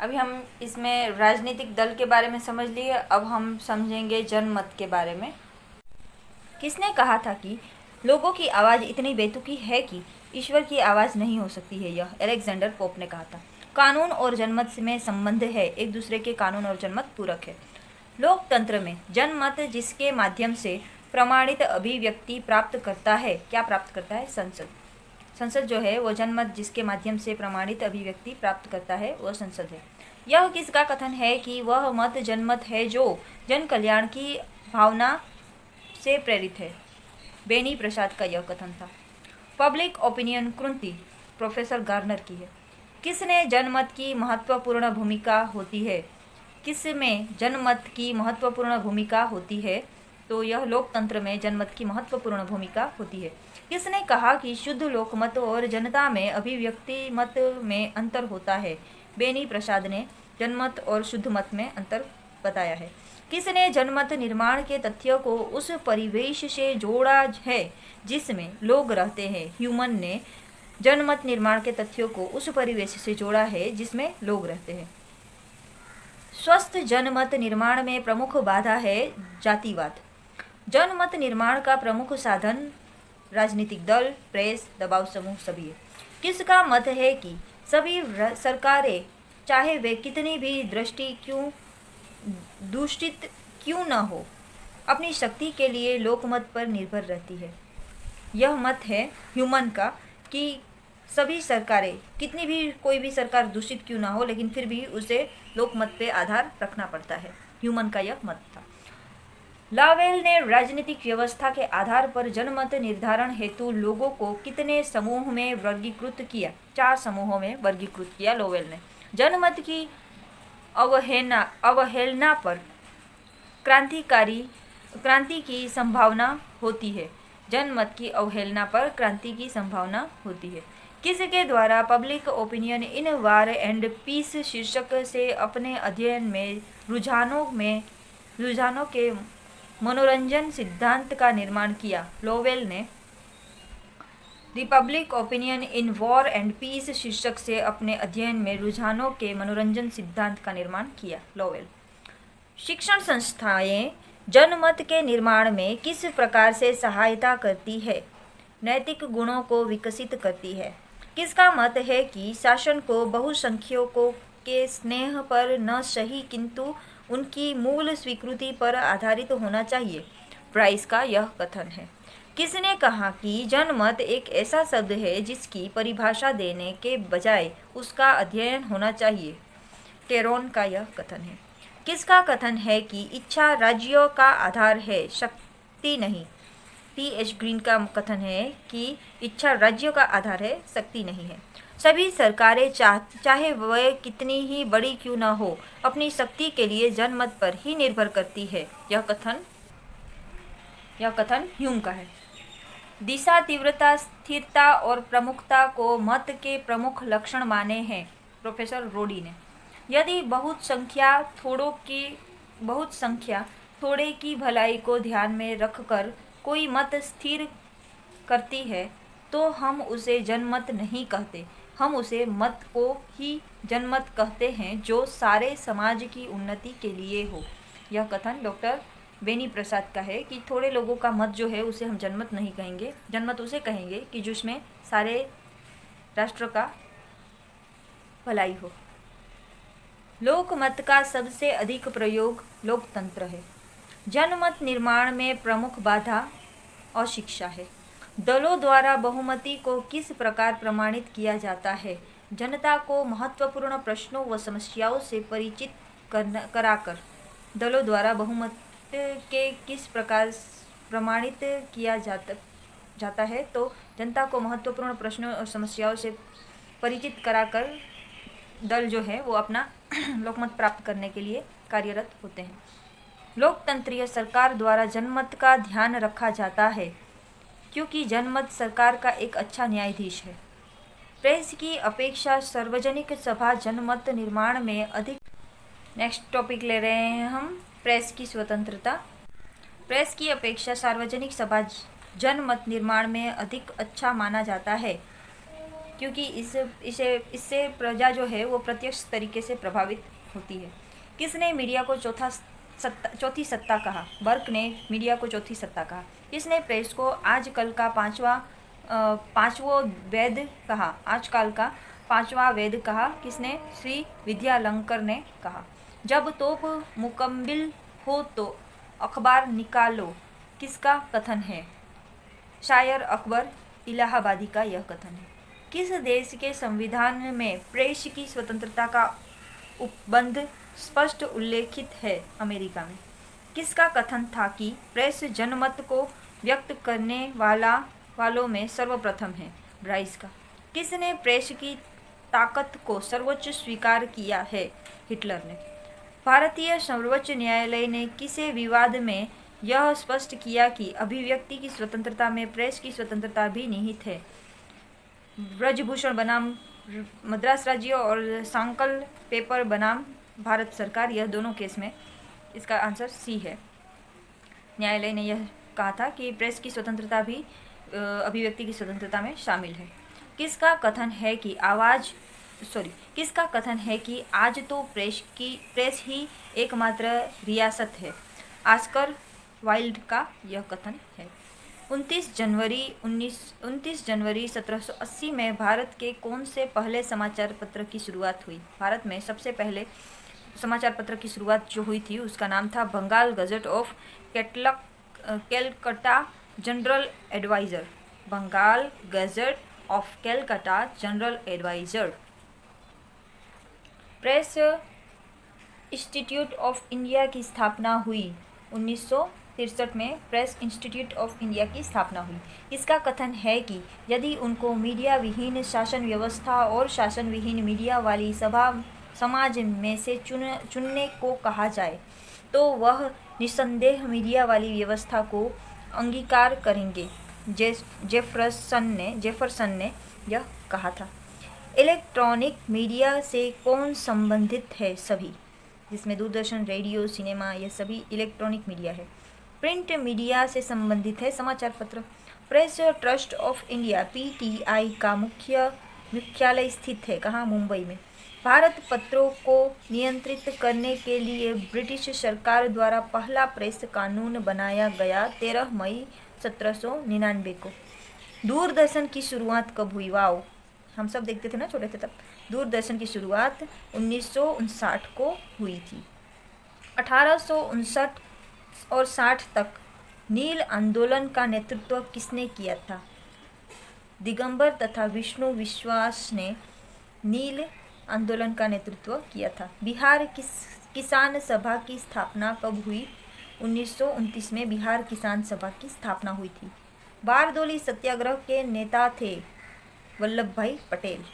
अभी हम इसमें राजनीतिक दल के बारे में समझ लिए, अब हम समझेंगे जनमत के बारे में। किसने कहा था कि लोगों की आवाज़ इतनी बेतुकी है कि ईश्वर की आवाज़ नहीं हो सकती है? यह अलेक्जेंडर पोप ने कहा था। कानून और जनमत में संबंध है, एक दूसरे के कानून और जनमत पूरक है। लोकतंत्र में जनमत जिसके माध्यम से प्रमाणित अभिव्यक्ति प्राप्त करता है, क्या प्राप्त करता है? संसद जो है वो जनमत जिसके माध्यम से प्रमाणित अभिव्यक्ति प्राप्त करता है वह संसद है। यह किसका कथन है कि वह मत जनमत है जो जन कल्याण की भावना से प्रेरित है? बेनी प्रसाद का यह कथन था। पब्लिक ओपिनियन कृति प्रोफेसर गार्नर की है। किसने जनमत की महत्वपूर्ण भूमिका होती है? किसमें जनमत की महत्वपूर्ण भूमिका होती है? तो यह लोकतंत्र में जनमत की महत्वपूर्ण भूमिका होती है। किसने कहा कि शुद्ध लोकमत और जनता में अभिव्यक्ति मत में अंतर होता है? बेनी प्रसाद ने जनमत और शुद्ध मत में अंतर बताया है। किसने जनमत निर्माण के तथ्य को उस परिवेश से जोड़ा है जिसमें लोग रहते हैं? ह्यूमन ने जनमत निर्माण के तथ्यों को उस परिवेश से जोड़ा है जिसमें लोग रहते हैं। स्वस्थ जनमत निर्माण में प्रमुख बाधा है जातिवाद। जनमत निर्माण का प्रमुख साधन राजनीतिक दल, प्रेस, दबाव समूह सभी है। किसका मत है कि सभी सरकारें चाहे वे कितनी भी दूषित क्यों न हो, अपनी शक्ति के लिए लोकमत पर निर्भर रहती है? यह मत है ह्यूमन का कि सभी सरकारें, कितनी भी कोई भी सरकार दूषित क्यों ना हो, लेकिन फिर भी उसे लोकमत पे आधार रखना पड़ता है। ह्यूमन का यह मत था। लावेल ने राजनीतिक व्यवस्था के आधार पर जनमत निर्धारण हेतु लोगों को कितने समूह में वर्गीकृत किया? 4 समूहों में वर्गीकृत किया लोवेल ने। जनमत की अवहेलना पर क्रांति की संभावना होती है। जनमत की अवहेलना पर क्रांति की संभावना होती है। किसके द्वारा public opinion in war and peace शीर्षक से अपने अध्ययन में रुझानों के मनोरंजन सिद्धांत का निर्माण किया? लोवेल ने republic opinion in war and peace शीर्षक से अपने अध्ययन में रुझानों के मनोरंजन सिद्धांत का निर्माण किया। लोवेल। शिक्षण संस्थाएं जनमत के निर्माण में किस प्रकार से सहायता करती है? नैतिक गुणों को विकसित करती है। किसका मत है कि शासन को बहुसंख्यकों के स्नेह पर न सही किंतु उनकी मूल स्वीकृति पर आधारित होना चाहिए? प्राइस का यह कथन है। किसने कहा कि जनमत एक ऐसा शब्द है जिसकी परिभाषा देने के बजाय उसका अध्ययन होना चाहिए? टेरोन का यह कथन है। किसका कथन है कि इच्छा राज्यों का आधार है, शक्ति नहीं? टी.एच. ग्रीन का कथन है कि इच्छा राज्यों का आधार है, शक्ति नहीं है। सभी सरकारें चाहे वह कितनी ही बड़ी क्यों न हो, अपनी शक्ति के लिए जनमत पर ही निर्भर करती है। यह कथन ह्यूम का है। दिशा, तीव्रता, स्थिरता और प्रमुखता को मत के प्रमुख लक्षण माने हैं प्रोफेसर रोडी ने। यदि बहुत संख्या थोड़े की भलाई को ध्यान में रखकर कोई मत स्थिर करती है तो हम उसे जनमत नहीं कहते, हम उसे मत को ही जनमत कहते हैं जो सारे समाज की उन्नति के लिए हो। यह कथन डॉक्टर बेनी प्रसाद का है कि थोड़े लोगों का मत जो है उसे हम जनमत नहीं कहेंगे, जनमत उसे कहेंगे कि जिसमें सारे राष्ट्र का भलाई हो। लोकमत का सबसे अधिक प्रयोग लोकतंत्र है। जनमत निर्माण में प्रमुख बाधा अशिक्षा है। दलों द्वारा बहुमति को किस प्रकार प्रमाणित किया जाता है? जनता को महत्वपूर्ण प्रश्नों व समस्याओं से परिचित कराकर दलों द्वारा बहुमत के किस प्रकार प्रमाणित किया जाता है? तो जनता को महत्वपूर्ण प्रश्नों और समस्याओं से परिचित कराकर दल जो है वो अपना लोकमत प्राप्त करने के लिए कार्यरत होते हैं। लोकतंत्रीय सरकार द्वारा जनमत का ध्यान रखा जाता है क्योंकि जनमत सरकार का एक अच्छा न्यायाधीश है। प्रेस की अपेक्षा सार्वजनिक सभा जनमत निर्माण में अधिक। नेक्स्ट टॉपिक ले रहे हैं हम, प्रेस की स्वतंत्रता। प्रेस की अपेक्षा सार्वजनिक सभा जनमत निर्माण में अधिक अच्छा माना जाता है क्योंकि इससे प्रजा जो है वो प्रत्यक्ष तरीके से प्रभावित होती है। किसने मीडिया को चौथी सत्ता कहा? बर्क ने मीडिया को चौथी सत्ता कहा। किसने प्रेस को आजकल का पांचवों वेद कहा? आजकल का पांचवा वेद कहा। किसने? श्री विद्यालंकर ने कहा। जब तोप मुकम्मिल हो तो अखबार निकालो, किसका कथन है? शायर अकबर इलाहाबादी का यह कथन है। किस देश के संविधान में प्रेस की स्वतंत्रता का उपबंध स्पष्ट उल्लेखित है? अमेरिका में। किसका कथन था कि प्रेस जनमत को व्यक्त करने वालों में सर्वप्रथम है? ब्राइस का। किसने प्रेस की ताकत को सर्वोच्च स्वीकार किया है? हिटलर ने। भारतीय सर्वोच्च न्यायालय ने किसी विवाद में यह स्पष्ट किया कि अभिव्यक्ति की स्वतंत्रता में प्रेस की स्वतंत्रता भी निहित है? ब्रजभूषण बनाम मद्रास राज्य और सांकल पेपर बनाम भारत सरकार, यह दोनों केस में इसका आंसर सी है। न्यायालय ने यह कहा था कि प्रेस की स्वतंत्रता भी अभिव्यक्ति की स्वतंत्रता में शामिल है। किसका कथन है कि आज तो प्रेस ही एकमात्र रियासत है? ऑस्कर वाइल्ड का यह कथन है। 29 जनवरी 1780 में भारत के कौन से पहले समाचार पत्र की शुरुआत हुई? भारत में सबसे पहले समाचार पत्र की शुरुआत जो हुई थी उसका नाम था Bengal gazette of Calcutta general adviser. Bengal gazette of Calcutta general adviser. Press institute of India की स्थापना हुई 1963 में। प्रेस इंस्टीट्यूट ऑफ इंडिया की स्थापना हुई। इसका कथन है कि यदि उनको मीडिया विहीन शासन व्यवस्था और शासन विहीन मीडिया वाली समाज में से चुनने को कहा जाए तो वह निस्संदेह मीडिया वाली व्यवस्था को अंगीकार करेंगे। जेफरसन ने यह कहा था। इलेक्ट्रॉनिक मीडिया से कौन संबंधित है? सभी, जिसमें दूरदर्शन, रेडियो, सिनेमा, यह सभी इलेक्ट्रॉनिक मीडिया है। प्रिंट मीडिया से संबंधित है समाचार पत्र। Press trust of India PTI का मुख्यालय स्थित है कहाँ? मुंबई में। भारत पत्रों को नियंत्रित करने के लिए ब्रिटिश सरकार द्वारा पहला प्रेस कानून बनाया गया 13 मई 1799 को। दूरदर्शन की शुरुआत कब हुई? वाओ, हम सब देखते थे ना छोटे थे तब। दूरदर्शन की शुरुआत 1959 को हुई थी। 1859 और 60 तक नील आंदोलन का नेतृत्व किसने किया था? दिगंबर तथा विष्णु विश्वास ने नील आंदोलन का नेतृत्व किया था। बिहार किसान सभा की स्थापना कब हुई? 1929 में बिहार किसान सभा की स्थापना हुई थी। बारदोली सत्याग्रह के नेता थे वल्लभ भाई पटेल।